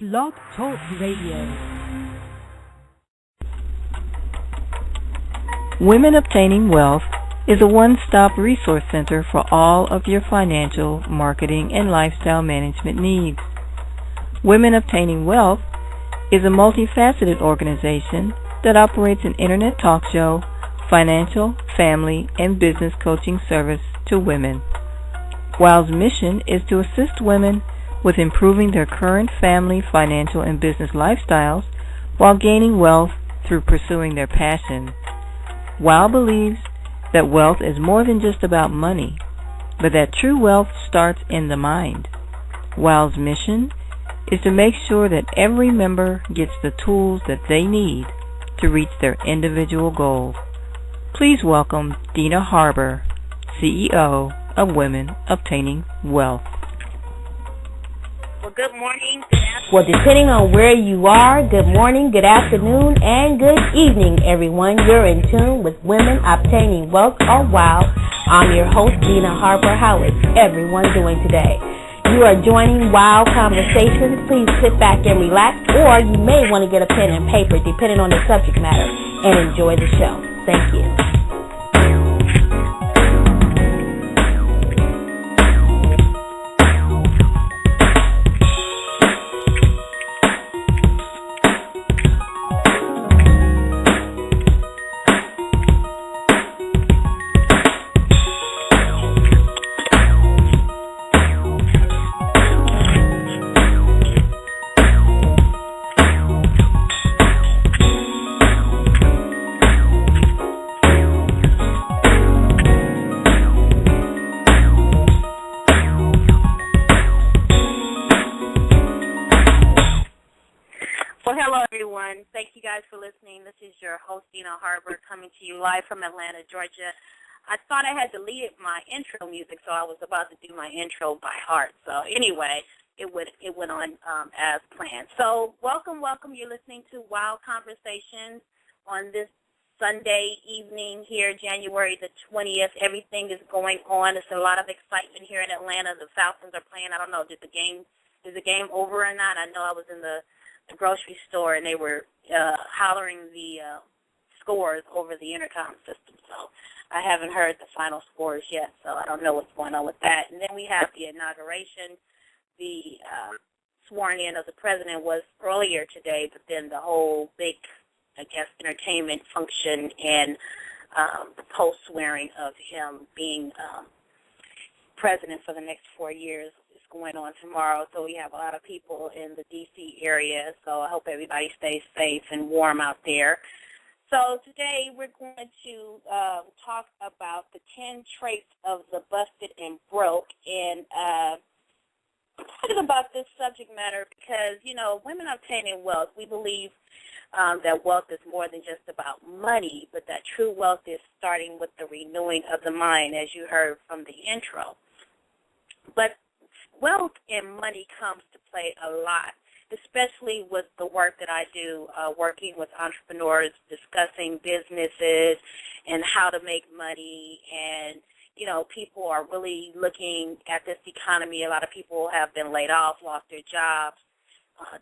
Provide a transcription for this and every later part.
Blog Talk Radio. Women Obtaining Wealth is a one-stop resource center for all of your financial, marketing, and lifestyle management needs. Women Obtaining Wealth is a multifaceted organization that operates an internet talk show, financial, family, and business coaching service to women. WOW's mission is to assist women with improving their current family, financial, and business lifestyles while gaining wealth through pursuing their passion. WOW believes that wealth is more than just about money, but that true wealth starts in the mind. WOW's mission is to make sure that every member gets the tools that they need to reach their individual goals. Please welcome Dina Harbour, CEO of Women Obtaining Wealth. Well, good morning, good afternoon. Well, depending on where you are, good morning, good afternoon, and good evening, everyone. You're in tune with Women Obtaining Wealth, or WOW. I'm your host, Dina Harbour. How is everyone doing today? You are joining WOW Conversations. Please sit back and relax, or you may want to get a pen and paper, depending on the subject matter, and enjoy the show. Thank you. Thank you guys for listening. This is your host, Dina Harbour, coming to you live from Atlanta, Georgia. I thought I had deleted my intro music, so I was about to do my intro by heart. So anyway, it went on as planned. So welcome. You're listening to WOW Conversations on this Sunday evening here, January the 20th. Everything is going on. There's a lot of excitement here in Atlanta. The Falcons are playing. I don't know, is the game over or not? I know I was in the grocery store and they were hollering the scores over the intercom system, so I haven't heard the final scores yet, so I don't know what's going on with that. And then we have the inauguration. The sworn in of the president was earlier today, but then the whole big, I guess, entertainment function and the post-swearing of him being president for the next 4 years going on tomorrow, so we have a lot of people in the D.C. area, so I hope everybody stays safe and warm out there. So today we're going to talk about the 10 traits of the busted and broke, and I'm talking about this subject matter because, women obtaining wealth, we believe that wealth is more than just about money, but that true wealth is starting with the renewing of the mind, as you heard from the intro. But wealth and money comes to play a lot, especially with the work that I do, working with entrepreneurs, discussing businesses and how to make money. And, people are really looking at this economy. A lot of people have been laid off, lost their jobs,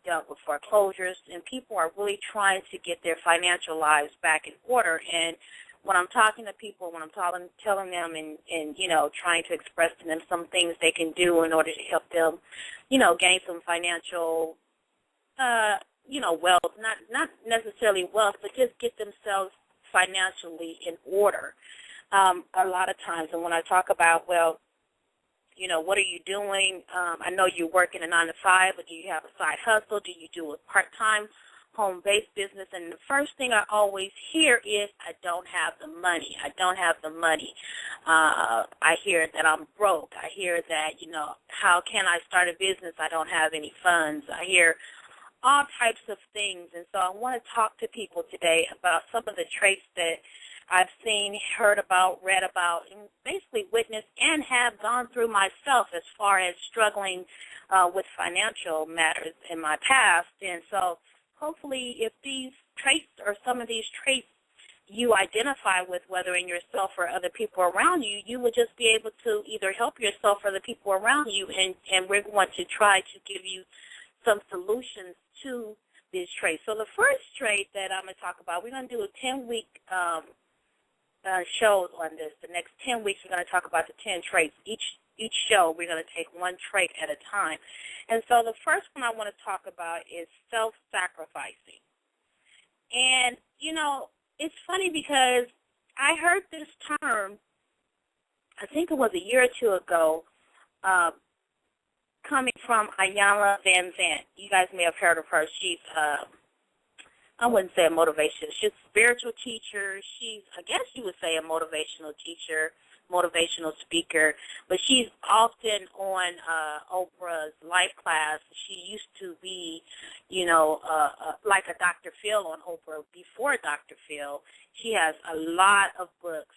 dealt with foreclosures, and people are really trying to get their financial lives back in order. And when I'm talking to people, when I'm telling them and trying to express to them some things they can do in order to help them, gain some financial, wealth, not necessarily wealth, but just get themselves financially in order. A lot of times, and when I talk about, what are you doing? I know you're working a 9-to-5, but do you have a side hustle? Do you do a part-time home-based business? And the first thing I always hear is, I don't have the money. I hear that I'm broke. I hear that, how can I start a business? I don't have any funds. I hear all types of things. And so I want to talk to people today about some of the traits that I've seen, heard about, read about, and basically witnessed and have gone through myself as far as struggling with financial matters in my past. And so hopefully if these traits or some of these traits you identify with, whether in yourself or other people around you, you would just be able to either help yourself or the people around you, and we're going to try to give you some solutions to these traits. So the first trait that I'm going to talk about, we're going to do a 10-week shows on this. The next 10 weeks, we're going to talk about the 10 traits. Each show, we're going to take one trait at a time. And so the first one I want to talk about is self-sacrificing. And, you know, it's funny because I heard this term, I think it was a year or two ago, coming from Ayanna Van Zandt. You guys may have heard of her. She's, I wouldn't say a motivation. She's a spiritual teacher. She's, I guess you would say, a motivational teacher, motivational speaker. But she's often on Oprah's Life Class. She used to be, you know, like a Dr. Phil on Oprah before Dr. Phil. She has a lot of books.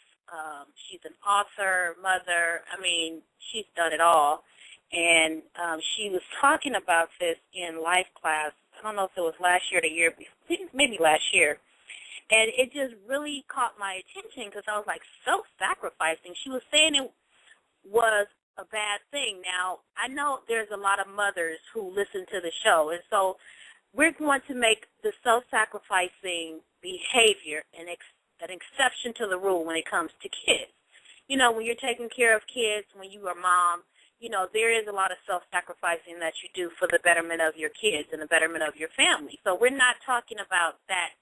She's an author, mother. I mean, she's done it all. And she was talking about this in Life Class. I don't know if it was last year or the year before, maybe last year. And it just really caught my attention because I was like, self-sacrificing. She was saying it was a bad thing. Now, I know there's a lot of mothers who listen to the show, and so we're going to make the self-sacrificing behavior an exception to the rule when it comes to kids. You know, when you're taking care of kids, when you are mom, you know, there is a lot of self-sacrificing that you do for the betterment of your kids and the betterment of your family. So we're not talking about that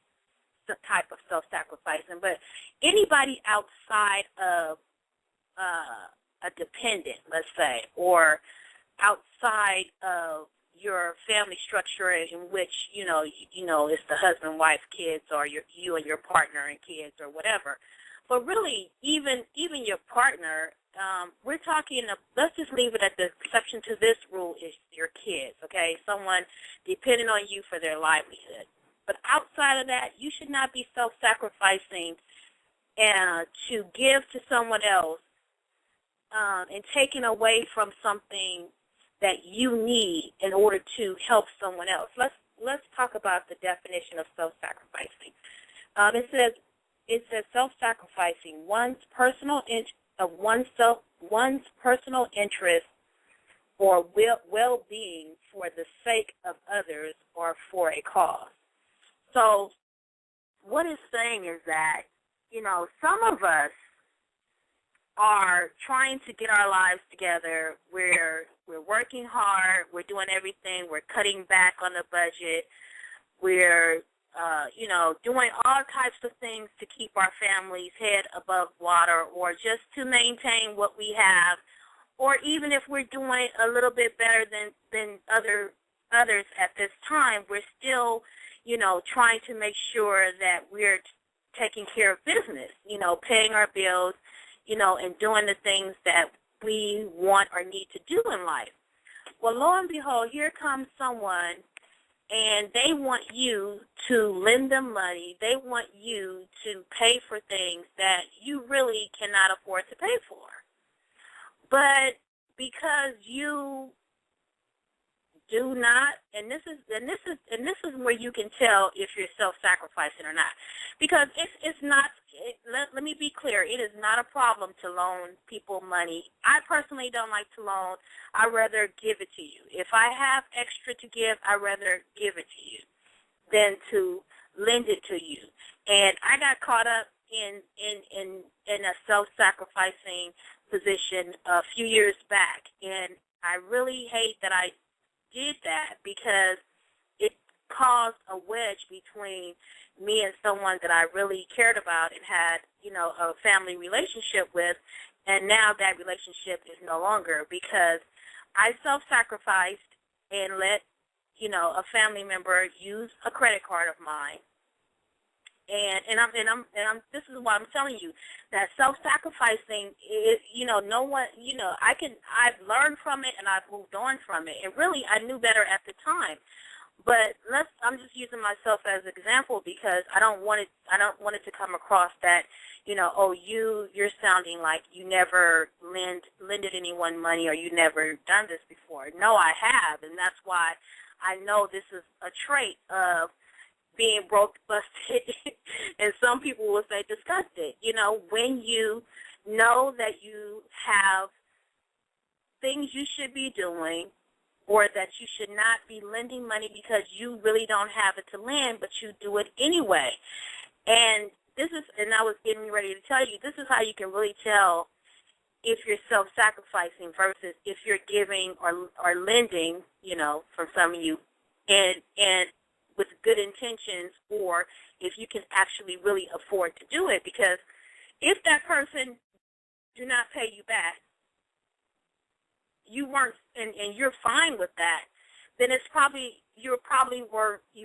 type of self-sacrificing, but anybody outside of a dependent, let's say, or outside of your family structure in which, you know, it's the husband, wife, kids, or you and your partner and kids or whatever. But really, even your partner, we're talking, let's just leave it at the exception to this rule is your kids, okay? Someone depending on you for their livelihood. But outside of that, you should not be self-sacrificing to give to someone else and taking away from something that you need in order to help someone else. Let's talk about the definition of self-sacrificing. It says self-sacrificing one's personal interest or well-being for the sake of others or for a cause. So what it's saying is that, you know, some of us are trying to get our lives together. We're working hard. We're doing everything. We're cutting back on the budget. We're, you know, doing all types of things to keep our family's head above water or just to maintain what we have. Or even if we're doing a little bit better than others at this time, we're still, you know, trying to make sure that we're taking care of business, you know, paying our bills, you know, and doing the things that we want or need to do in life. Well, lo and behold, here comes someone, and they want you to lend them money. They want you to pay for things that you really cannot afford to pay for. But because you do not, and this is where you can tell if you're self-sacrificing or not, because it's not. Let me be clear. It is not a problem to loan people money. I personally don't like to loan. I'd rather give it to you. If I have extra to give, I'd rather give it to you than to lend it to you. And I got caught up in a self-sacrificing position a few years back, and I really hate that I did that because it caused a wedge between me and someone that I really cared about and had, you know, a family relationship with, and now that relationship is no longer because I self-sacrificed and let, you know, a family member use a credit card of mine. And this is why I'm telling you that self-sacrificing is, you know, no one, you know, I've learned from it and I've moved on from it. And really, I knew better at the time. But I'm just using myself as an example because I don't want it to come across that, you know, oh, you're sounding like you never lended anyone money or you never done this before. No, I have, and that's why I know this is a trait of being broke, busted, and some people will say disgusted. You know, when you know that you have things you should be doing or that you should not be lending money because you really don't have it to lend, but you do it anyway. And I was getting ready to tell you, this is how you can really tell if you're self-sacrificing versus if you're giving or lending, from some of you, and with good intentions, or if you can actually really afford to do it. Because if that person do not pay you back, you weren't, and you're fine with that, then you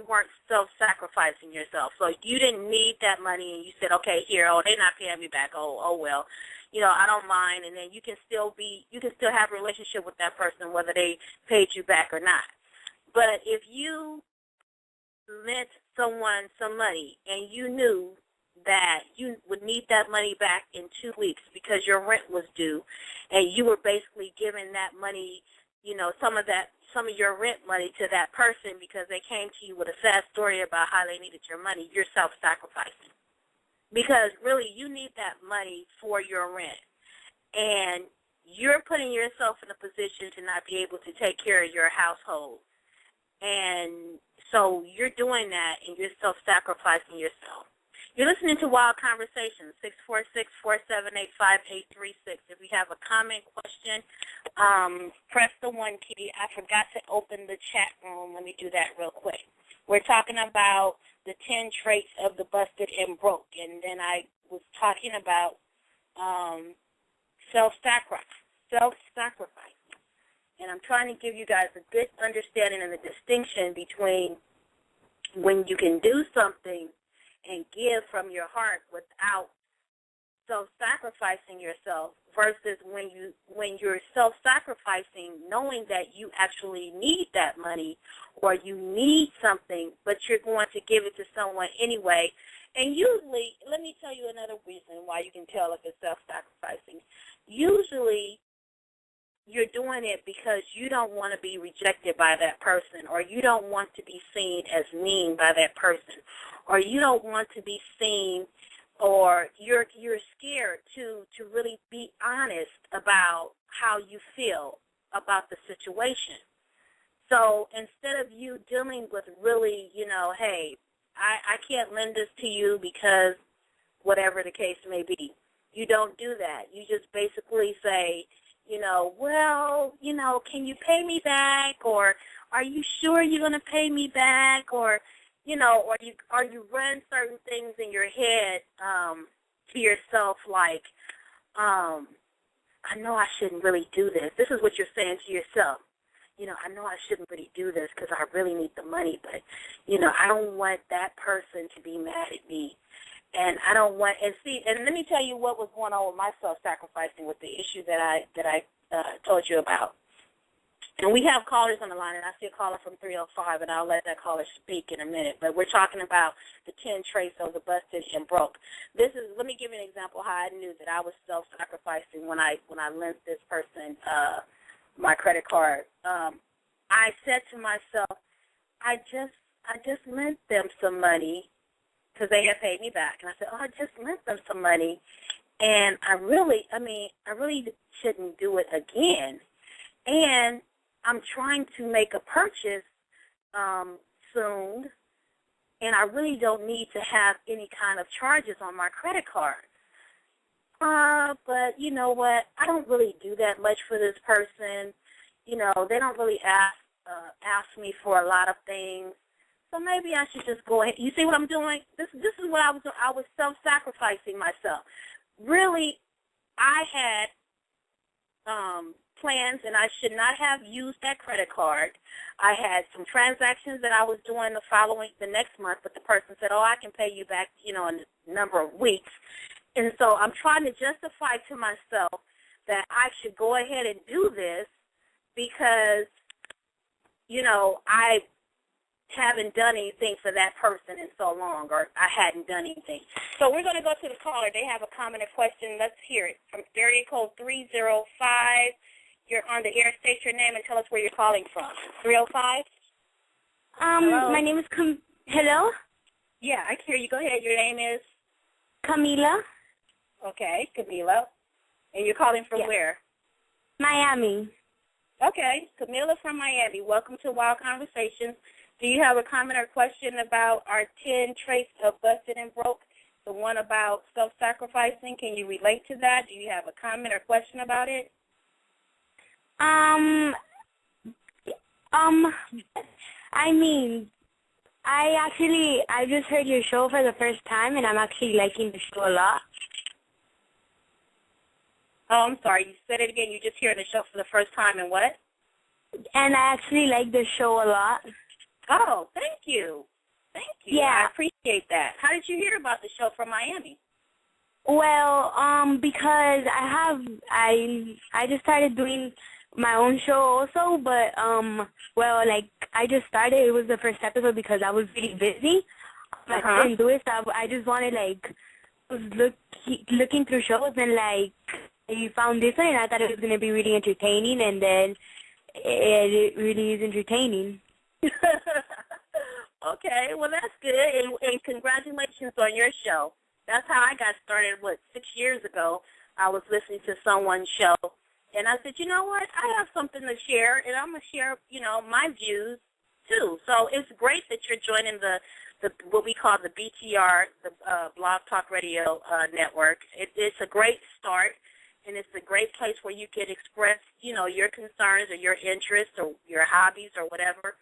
weren't self-sacrificing yourself. So you didn't need that money, and you said, okay, here, they're not paying me back. Oh well, I don't mind. And then you can still have a relationship with that person whether they paid you back or not. But if you lent someone some money and you knew that you would need that money back in 2 weeks because your rent was due, and you were basically giving that money, some of your rent money to that person because they came to you with a sad story about how they needed your money, you're self-sacrificing. Because really you need that money for your rent. And you're putting yourself in a position to not be able to take care of your household. And so you're doing that, and you're self-sacrificing yourself. You're listening to Wild Conversations, 646-478-5836. If you have a comment, question, press the 1 key. I forgot to open the chat room. Let me do that real quick. We're talking about the 10 traits of the busted and broke, and then I was talking about self-sacrifice. And I'm trying to give you guys a good understanding of the distinction between when you can do something and give from your heart without self-sacrificing yourself versus when you're self-sacrificing knowing that you actually need that money or you need something, but you're going to give it to someone anyway. And usually, let me tell you another reason why you can tell if it's self-sacrificing. Usually, you're doing it because you don't want to be rejected by that person, or you don't want to be seen as mean by that person, or you don't want to be seen, or you're scared to really be honest about how you feel about the situation. So instead of you dealing with really, hey, I can't lend this to you because whatever the case may be, you don't do that. You just basically say, can you pay me back, or are you sure you're going to pay me back, or, or you run certain things in your head to yourself like, I know I shouldn't really do this. This is what you're saying to yourself. I know I shouldn't really do this because I really need the money, but, I don't want that person to be mad at me. And I don't want, and let me tell you what was going on with my self-sacrificing with the issue that I told you about. And we have callers on the line, and I see a caller from 305, and I'll let that caller speak in a minute. But we're talking about the 10 traits of the busted and broke. Let me give you an example how I knew that I was self-sacrificing when I lent this person my credit card. I said to myself, I just lent them some money because they had paid me back. And I said, I just lent them some money, and I really shouldn't do it again. And I'm trying to make a purchase soon, and I really don't need to have any kind of charges on my credit card. But you know what? I don't really do that much for this person. They don't really ask me for a lot of things. So maybe I should just go ahead. You see what I'm doing? This is what I was doing. I was self-sacrificing myself. Really, I had plans, and I should not have used that credit card. I had some transactions that I was doing the next month, but the person said, I can pay you back, in a number of weeks. And so I'm trying to justify to myself that I should go ahead and do this because, I haven't done anything for that person in so long, or I hadn't done anything. So we're going to go to the caller. They have a comment or question. Let's hear it. From area code 305, you're on the air. State your name and tell us where you're calling from. 305? My name is Hello? Yeah, I can hear you. Go ahead. Your name is? Camila. Okay, Camila. And you're calling from where? Miami. Okay, Camilla from Miami. Welcome to Wild Conversations. Do you have a comment or question about our 10 traits of busted and broke? The one about self-sacrificing, can you relate to that? Do you have a comment or question about it? Um, I mean, I just heard your show for the first time, and I'm actually liking the show a lot. Oh, I'm sorry. You said it again. You just heard the show for the first time, and what? And I actually like the show a lot. Oh, thank you. Thank you. Yeah. I appreciate that. How did you hear about the show from Miami? Well, because I just started doing my own show also, but well, like I just started. It was the first episode because I was really busy. I didn't do it, so I just wanted was looking through shows, and I found this one, and I thought it was gonna be really entertaining, and then it really is entertaining. Okay, well that's good, and congratulations on your show. That's how I got started, 6 years ago. I was listening to someone's show, and I said, you know what, I have something to share, and I'm going to share, my views, too. So it's great that you're joining the what we call the BTR, the Blog Talk Radio Network. It's a great start, and it's a great place where you can express, your concerns or your interests or your hobbies or whatever,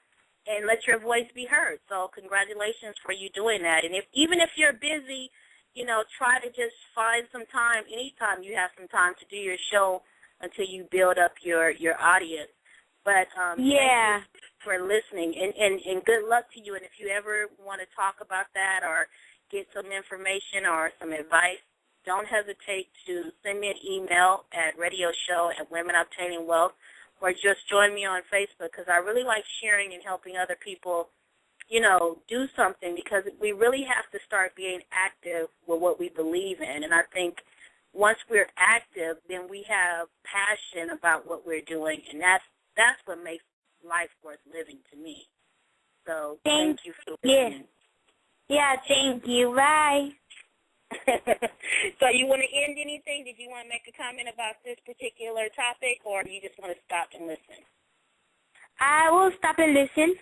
and let your voice be heard. So congratulations for you doing that. And even if you're busy, try to just find some time, anytime you have some time, to do your show until you build up your audience. But yeah, thank you for listening, and good luck to you. And if you ever want to talk about that or get some information or some advice, don't hesitate to send me an email at radioshow@womenobtainingwealth, or just join me on Facebook, because I really like sharing and helping other people, do something, because we really have to start being active with what we believe in. And I think once we're active, then we have passion about what we're doing, and that's what makes life worth living to me. So thank you for listening. Yeah, thank you. Bye. So you want to end anything? Did you want to make a comment about this particular topic, or do you just want to stop and listen? I will stop and listen.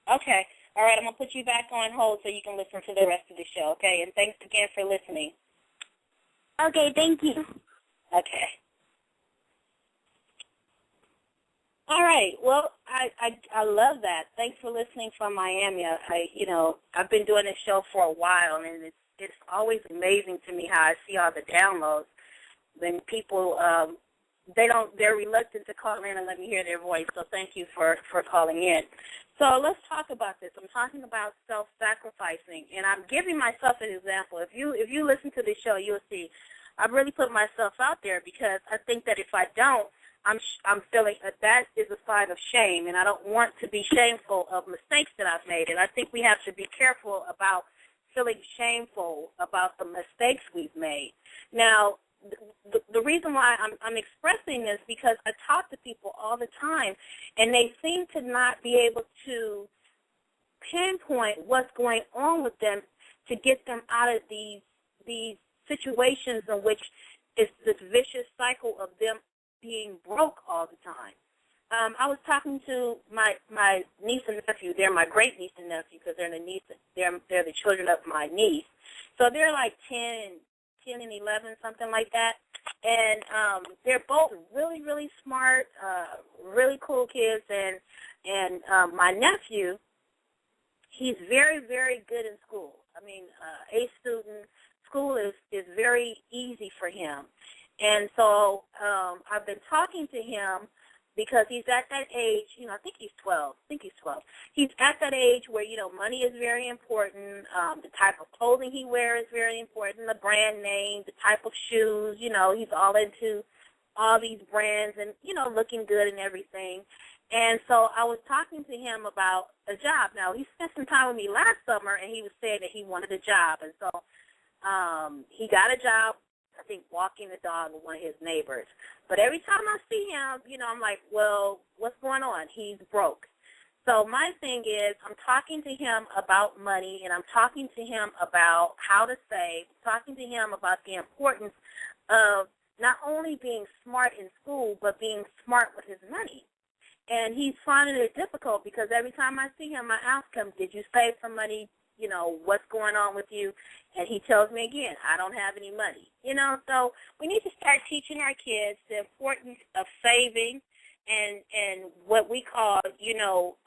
Okay. All right, I'm going to put you back on hold so you can listen to the rest of the show, okay? And thanks again for listening. Okay, thank you. Okay. All right. Well, I love that. Thanks for listening from Miami. I've been doing this show for a while, and it's always amazing to me how I see all the downloads. When people they're reluctant to call in and let me hear their voice. So thank you for calling in. So let's talk about this. I'm talking about self-sacrificing, and I'm giving myself an example. If you listen to the show, you'll see I've really put myself out there, because I think that if I don't, I'm feeling that is a sign of shame, and I don't want to be shameful of mistakes that I've made. And I think we have to be careful about feeling shameful about the mistakes we've made. Now, the reason why I'm expressing this, because I talk to people all the time, and they seem to not be able to pinpoint what's going on with them to get them out of these situations in which it's this vicious cycle of them being broke all the time. I was talking to my niece and nephew. They're my great niece and nephew, because they're the children of my niece. So they're like 10 and 11, something like that. And they're both really, really smart, really cool kids. And my nephew, he's very, very good in school. I mean, A student. School is very easy for him. And so I've been talking to him, because he's at that age, I think he's 12. He's at that age where, money is very important. The type of clothing he wears is very important. The brand name, the type of shoes, he's all into all these brands and, looking good and everything. And so I was talking to him about a job. Now, he spent some time with me last summer, and he was saying that he wanted a job. And so he got a job, I think, walking the dog with one of his neighbors. But every time I see him, I'm like, well, what's going on? He's broke. So my thing is, I'm talking to him about money, and I'm talking to him about how to save, talking to him about the importance of not only being smart in school, but being smart with his money. And he's finding it difficult because every time I see him, I ask him, did you save some money? You know, what's going on with you? And he tells me again, I don't have any money. You know, so we need to start teaching our kids the importance of saving and what we call, you know,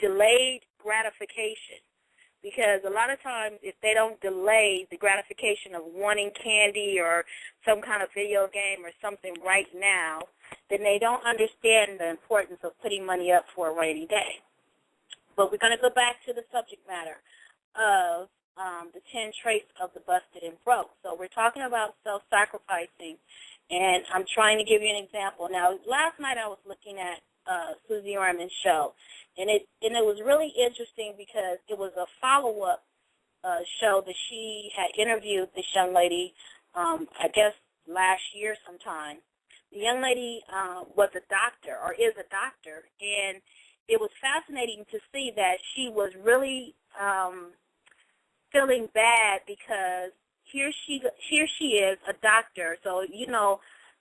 delayed gratification. Because a lot of times if they don't delay the gratification of wanting candy or some kind of video game or something right now, then they don't understand the importance of putting money up for a rainy day. But we're going to go back to the subject matter of the 10 traits of the busted and broke. So we're talking about self-sacrificing, and I'm trying to give you an example. Now, last night I was looking at Susie Orman's show, and it was really interesting because it was a follow-up show that she had interviewed this young lady, I guess last year sometime. The young lady was a doctor, or is a doctor, and it was fascinating to see that she was really feeling bad because here she is, a doctor. So, you know,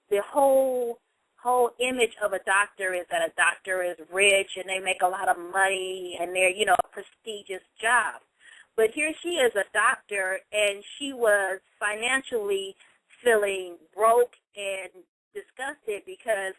the whole image of a doctor is that a doctor is rich and they make a lot of money and they're, you know, a prestigious job. But here she is, a doctor, and she was financially feeling broke and disgusted because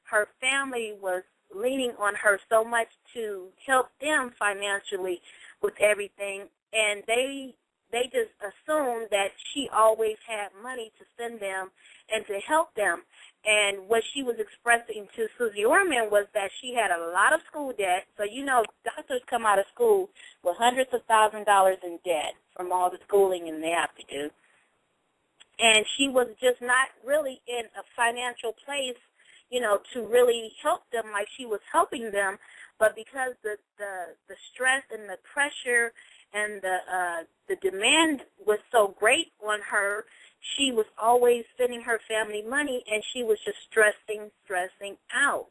her family was leaning on her so much to help them financially with everything, and they just assumed that she always had money to send them and to help them. And what she was expressing to Susie Orman was that she had a lot of school debt. So, you know, doctors come out of school with hundreds of thousands of dollars in debt from all the schooling and they have to do. And she was just not really in a financial place, you know, to really help them like she was helping them. But because the stress and the pressure and the demand was so great on her, she was always sending her family money, and she was just stressing out.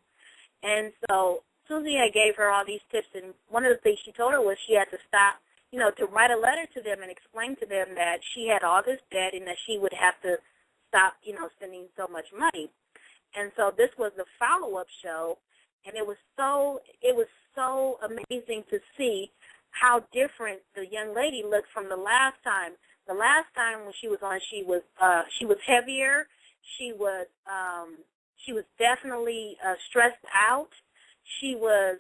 And so Susie gave her all these tips, and one of the things she told her was she had to stop, you know, to write a letter to them and explain to them that she had all this debt and that she would have to stop, you know, sending so much money. And so this was the follow-up show, and it was so amazing to see how different the young lady looked from the last time. The last time when she was on, she was heavier. She was definitely stressed out. She was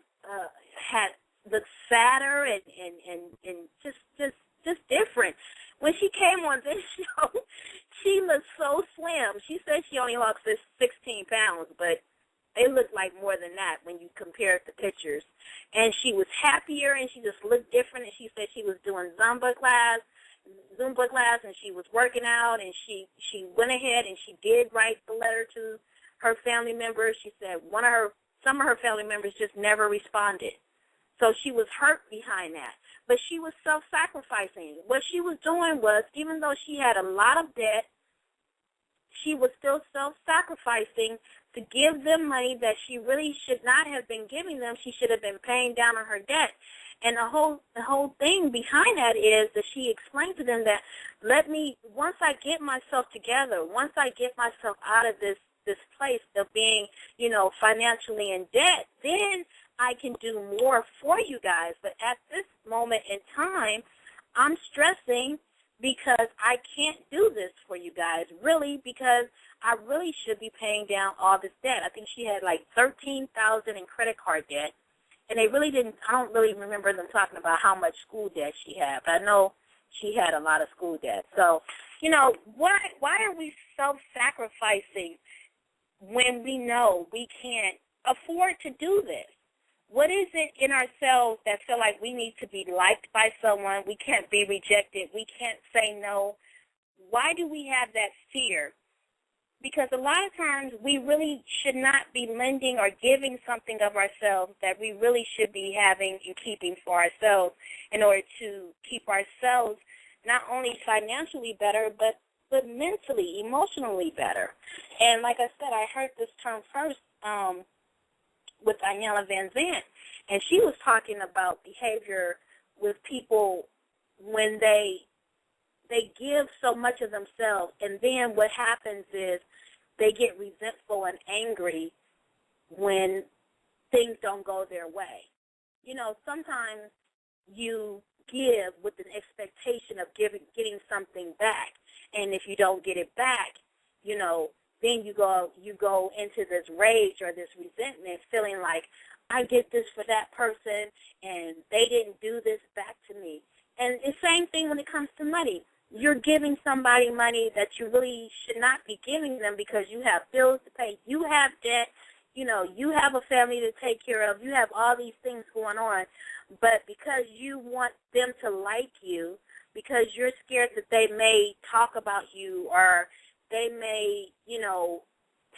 looked sadder and just different. When she came on this show, she looked so slim. She said she only lost 16 pounds, but it looked like more than that when you compare the pictures. And she was happier, and she just looked different. And she said she was doing Zumba class, and she was working out, and she went ahead and she did write the letter to her family members. She said some of her family members just never responded. So she was hurt behind that. But she was self-sacrificing. What she was doing was, even though she had a lot of debt, she was still self-sacrificing to give them money that she really should not have been giving them. She should have been paying down on her debt. And the whole thing behind that is that she explained to them that once I get myself together, once I get myself out of this place of being, you know, financially in debt, then I can do more for you guys. But at this moment in time, I'm stressing because I can't do this for you guys, really, because I really should be paying down all this debt. I think she had like $13,000 in credit card debt. And they really didn't, I don't really remember them talking about how much school debt she had, but I know she had a lot of school debt. So, you know, why are we self-sacrificing when we know we can't afford to do this? What is it in ourselves that feel like we need to be liked by someone? We can't be rejected. We can't say no. Why do we have that fear? Because a lot of times we really should not be lending or giving something of ourselves that we really should be having and keeping for ourselves in order to keep ourselves not only financially better, but mentally, emotionally better. And like I said, I heard this term first with Iyanla Vanzant, and she was talking about behavior with people when they give so much of themselves, and then what happens is they get resentful and angry when things don't go their way. You know, sometimes you give with an expectation of getting something back, and if you don't get it back, you know, then you go into this rage or this resentment, feeling like I did this for that person and they didn't do this back to me. And the same thing when it comes to money. You're giving somebody money that you really should not be giving them because you have bills to pay, you have debt, you know, you have a family to take care of, you have all these things going on, but because you want them to like you, because you're scared that they may talk about you or they may, you know,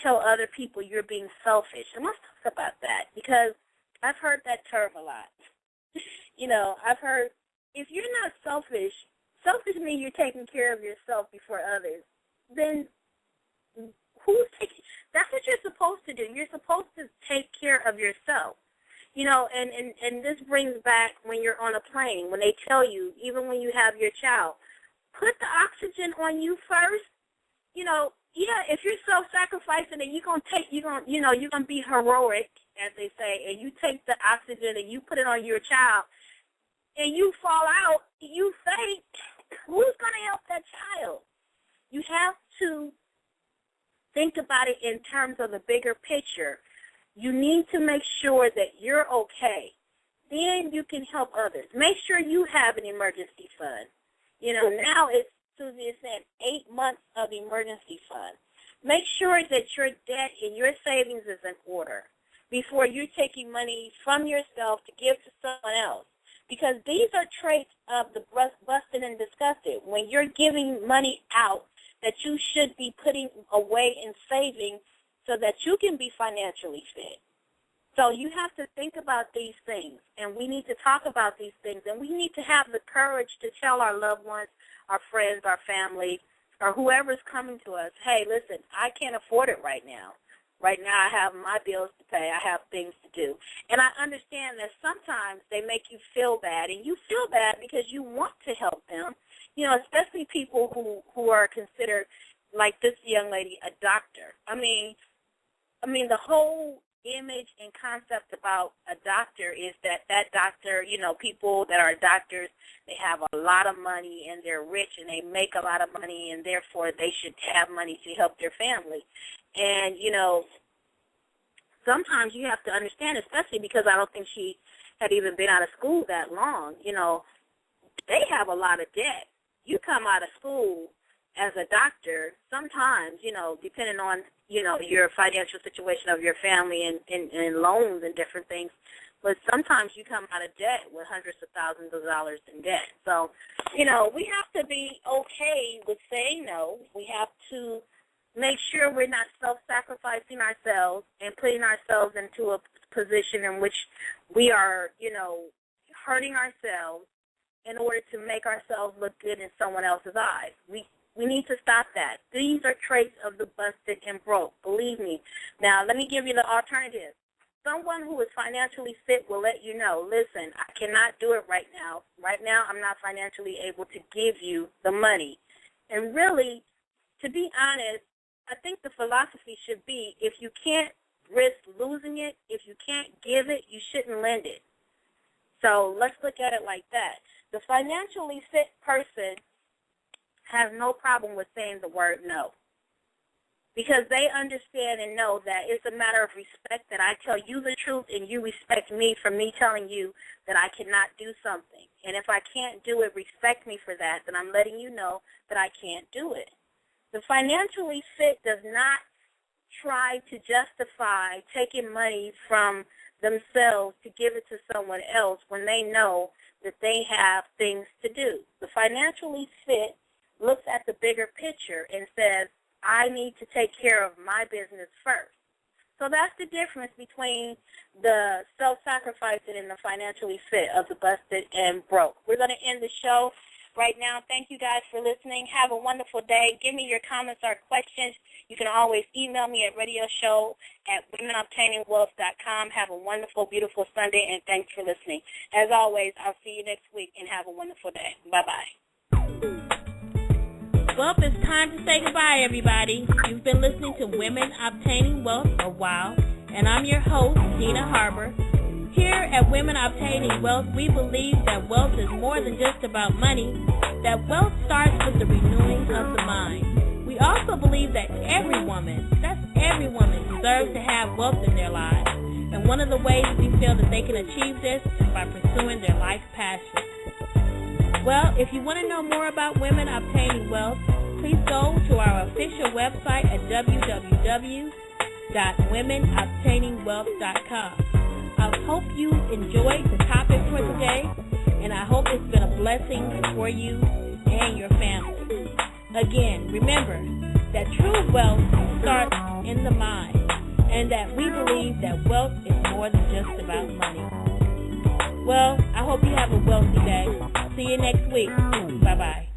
tell other people you're being selfish. And let's talk about that because I've heard that term a lot. You know, I've heard if you're not selfish, selfish means you're taking care of yourself before others. Then that's what you're supposed to do. You're supposed to take care of yourself. You know, and this brings back when you're on a plane, when they tell you, even when you have your child, put the oxygen on you first. You know, yeah, if you're self-sacrificing and you're gonna be heroic, as they say, and you take the oxygen and you put it on your child, and you fall out, you faint, who's gonna help that child? You have to think about it in terms of the bigger picture. You need to make sure that you're okay. Then you can help others. Make sure you have an emergency fund. You know, now it's, Susie is saying, 8 months of emergency fund. Make sure that your debt and your savings is in order before you're taking money from yourself to give to someone else. Because these are traits of the busted and disgusted. When you're giving money out that you should be putting away and saving so that you can be financially fit. So you have to think about these things, and we need to talk about these things, and we need to have the courage to tell our loved ones, our friends, our family, or whoever's coming to us, hey, listen, I can't afford it right now. Right now I have my bills to pay. I have things to do. And I understand that sometimes they make you feel bad, and you feel bad because you want to help them, you know, especially people who are considered, like this young lady, a doctor. I mean, the whole image and concept about a doctor is that doctor, you know, people that are doctors, they have a lot of money and they're rich and they make a lot of money and therefore they should have money to help their family. And, you know, sometimes you have to understand, especially because I don't think she had even been out of school that long, you know, they have a lot of debt. You come out of school as a doctor, sometimes, you know, depending on, you know, your financial situation of your family and loans and different things, but sometimes you come out of debt with hundreds of thousands of dollars in debt. So, you know, we have to be okay with saying no. We have to make sure we're not self-sacrificing ourselves and putting ourselves into a position in which we are, you know, hurting ourselves in order to make ourselves look good in someone else's eyes. We need to stop that. These are traits of the busted and broke, believe me. Now, let me give you the alternative. Someone who is financially fit will let you know, listen, I cannot do it right now. Right now, I'm not financially able to give you the money. And really, to be honest, I think the philosophy should be if you can't risk losing it, if you can't give it, you shouldn't lend it. So let's look at it like that. The financially fit person has no problem with saying the word no, because they understand and know that it's a matter of respect that I tell you the truth and you respect me for me telling you that I cannot do something. And if I can't do it, respect me for that, then I'm letting you know that I can't do it. The financially fit does not try to justify taking money from themselves to give it to someone else when they know that they have things to do. The financially fit looks at the bigger picture and says, I need to take care of my business first. So that's the difference between the self-sacrificing and the financially fit of the busted and broke. We're going to end the show right now. Thank you guys for listening. Have a wonderful day. Give me your comments or questions. You can always email me at radioshow@womenobtainingwealth.com. Have a wonderful, beautiful Sunday, and thanks for listening. As always, I'll see you next week, and have a wonderful day. Bye-bye. Well, it's time to say goodbye, everybody. You've been listening to Women Obtaining Wealth a while, And I'm your host, Dina Harbor. Here at Women Obtaining Wealth, we believe that wealth is more than just about money, that wealth starts with the renewing of the mind. We also believe that every woman, deserves to have wealth in their lives. And one of the ways we feel that they can achieve this is by pursuing their life passion. Well, if you want to know more about Women Obtaining Wealth, please go to our official website at www.womenobtainingwealth.com. I hope you enjoyed the topic for today, and I hope it's been a blessing for you and your family. Again, remember that true wealth starts in the mind, and that we believe that wealth is more than just about money. Well, I hope you have a wealthy day. See you next week. Bye-bye.